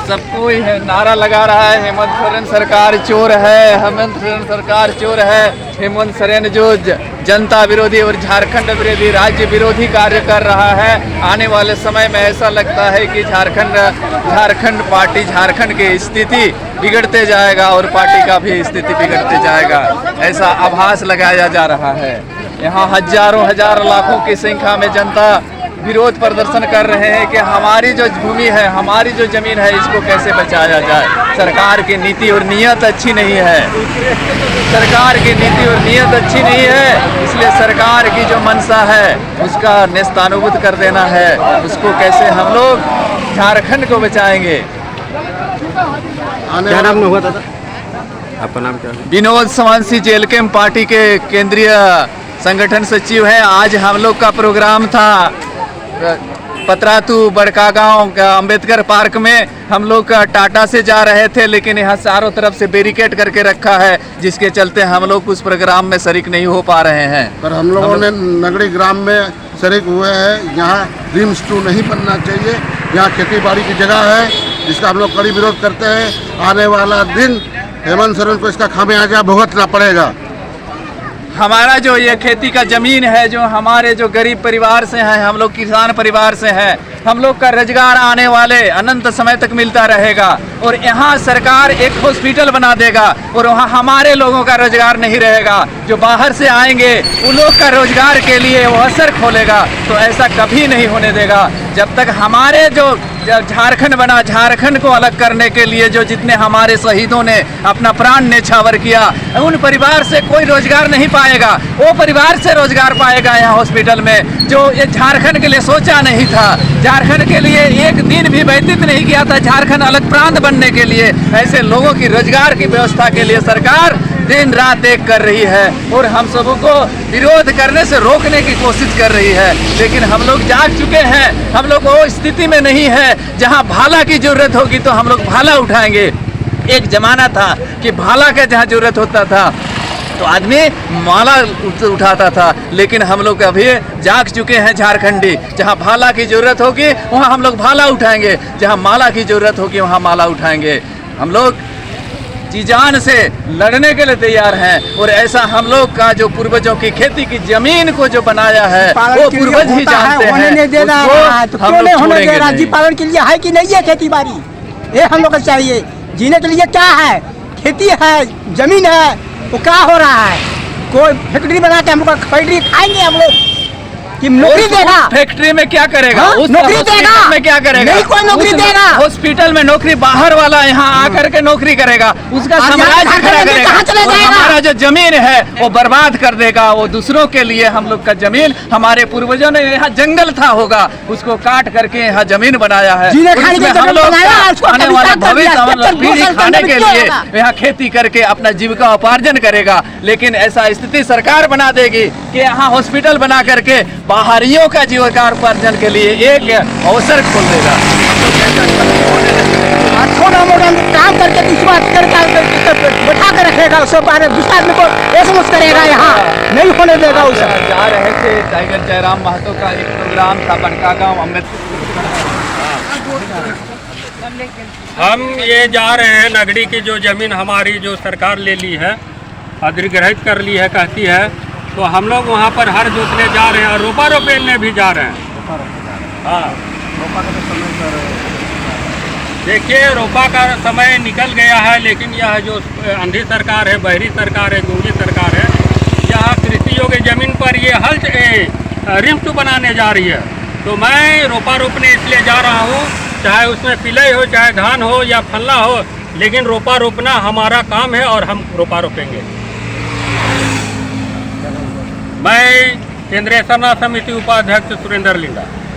सब कोई है नारा लगा रहा है हेमंत सोरेन सरकार चोर है, हेमंत सोरेन सरकार चोर है। हेमंत सोरेन जो जनता विरोधी और झारखंड विरोधी राज्य विरोधी कार्य कर रहा है, आने वाले समय में ऐसा लगता है कि झारखंड पार्टी झारखंड की स्थिति बिगड़ते जाएगा और पार्टी का भी स्थिति बिगड़ते जाएगा, ऐसा आभास लगाया जा रहा है। यहाँ हजारों लाखों की संख्या में जनता विरोध प्रदर्शन कर रहे हैं कि हमारी जो भूमि है, हमारी जो जमीन है, इसको कैसे बचाया जाए। सरकार की नीति और नीयत अच्छी नहीं है, सरकार की नीति और नीयत अच्छी नहीं है, इसलिए सरकार की जो मंशा है उसका नेस्तानुबूत कर देना है। उसको कैसे हम लोग झारखंड को बचाएंगे। क्या नाम हुआ था? आपका नाम क्या है? विनोद सवांशी जेलकेम पार्टी के केंद्रीय संगठन सचिव है। आज हम लोग का प्रोग्राम था पतरातू बड़कागांव अंबेडकर पार्क में। हम लोग टाटा से जा रहे थे, लेकिन यहाँ चारों तरफ से बैरिकेड करके रखा है, जिसके चलते हम लोग उस प्रोग्राम में शरीक नहीं हो पा रहे हैं। पर हम लोगों ने नगड़ी ग्राम में शरीक हुए हैं। यहाँ ड्रीम्स 2 नहीं बनना चाहिए। यहाँ खेती बाड़ी की जगह है, जिसका हम लोग कड़ी विरोध करते हैं। आने वाला दिन हेमंत सोरेन को इसका खामियाजा भुगतना पड़ेगा। हमारा जो ये खेती का जमीन है, जो हमारे जो गरीब परिवार से हैं, हम लोग किसान परिवार से हैं, हम लोग का रोजगार आने वाले अनंत समय तक मिलता रहेगा। और यहाँ सरकार एक हॉस्पिटल बना देगा और वहाँ हमारे लोगों का रोजगार नहीं रहेगा। जो बाहर से आएंगे उन लोग का रोजगार के लिए वो असर खोलेगा, तो ऐसा कभी नहीं होने देगा। जब तक हमारे जो झारखंड बना, झारखंड को अलग करने के लिए जो जितने हमारे शहीदों ने अपना प्राण न्यौछावर किया, उन परिवार से कोई रोजगार नहीं पाएगा। वो परिवार से रोजगार पाएगा यहाँ हॉस्पिटल में, जो ये झारखंड के लिए सोचा नहीं था, झारखंड के लिए एक दिन भी व्यतीत नहीं किया था झारखंड अलग प्रांत बनने के लिए। ऐसे लोगों की रोजगार की व्यवस्था के लिए सरकार दिन रात एक कर रही है और हम सबों को विरोध करने से रोकने की कोशिश कर रही है। लेकिन हम लोग जाग चुके हैं, हम लोग वो स्थिति में नहीं है जहां भाला की जरूरत होगी तो हम लोग भाला उठाएंगे। एक जमाना था कि भाला का जहां जरूरत होता था तो आदमी माला उठाता था, लेकिन हम लोग अभी जाग चुके हैं झारखंडी। जहां भाला की जरूरत होगी वहां हम लोग भाला उठाएंगे, जहां माला की जरूरत होगी वहां माला उठाएंगे। हम लोग जी जान से लड़ने के लिए तैयार हैं। और ऐसा हम लोग का जो पूर्वजों की खेती की जमीन को जो बनाया है वो पूर्वज ही जानते हैं, उसको हम लोग छोड़ेंगे नहीं। जी पालन के लिए है कि नहीं है खेती बाड़ी, ये हम लोग को चाहिए। जीने के लिए क्या है, खेती है, जमीन है, वो क्या हो रहा है? कोई फैक्ट्री बना के हमको फैक्ट्री खाएंगे हम लोग कि नौकरी देगा? फैक्ट्री में क्या करेगा? उस नौकरी देगा में क्या करेगा? नहीं कोई नौकरी देगा। हॉस्पिटल में नौकरी बाहर वाला यहाँ आकर के नौकरी करेगा, उसका साम्राज्य खड़ा करेगा। और हमारा जो जमीन है वो बर्बाद कर देगा। वो दूसरों के लिए हम लोग का जमीन, हमारे पूर्वजों ने यहाँ जंगल था होगा, उसको काट करके यहाँ जमीन बनाया है। हम लोग आने वाला भविष्य पीढ़ी खाने के लिए यहाँ खेती करके अपना जीविका उपार्जन करेगा। लेकिन ऐसा स्थिति सरकार बना देगी कि यहाँ हॉस्पिटल बना करके बाहरियों का जीविका उपार्जन के लिए एक अवसर खोल देगा। काम करके बैठा कर रखेगा, उसके बारे में विस्तार करेगा, यहाँ नहीं होने देगा। उसे जा रहे थे टाइगर जयराम महतो का एक प्रोग्राम था बड़कागांव अम्बेडकर। हम ये जा रहे हैं, नगड़ी की जो जमीन हमारी जो सरकार ले ली है, अधिग्रहित कर ली है कहती है, तो हम लोग वहाँ पर हर जोतने जा रहे हैं और रोपा रोपेने भी जा रहे हैं। हाँ, देखिए रोपा का समय निकल गया है, लेकिन यह जो अंधी सरकार है, बहरी सरकार है, गूंगी सरकार है, यह कृषि योग्य जमीन पर ये रिम्स 2 बनाने जा रही है। तो मैं रोपा रोपने इसलिए जा रहा हूँ, चाहे उसमें पिलई हो, चाहे धान हो या फल्ला हो, लेकिन रोपा रोपना हमारा काम है और हम रोपा रोपेंगे। मैं केंद्रीय सरना समिति उपाध्यक्ष सुरेंद्र लिंगा।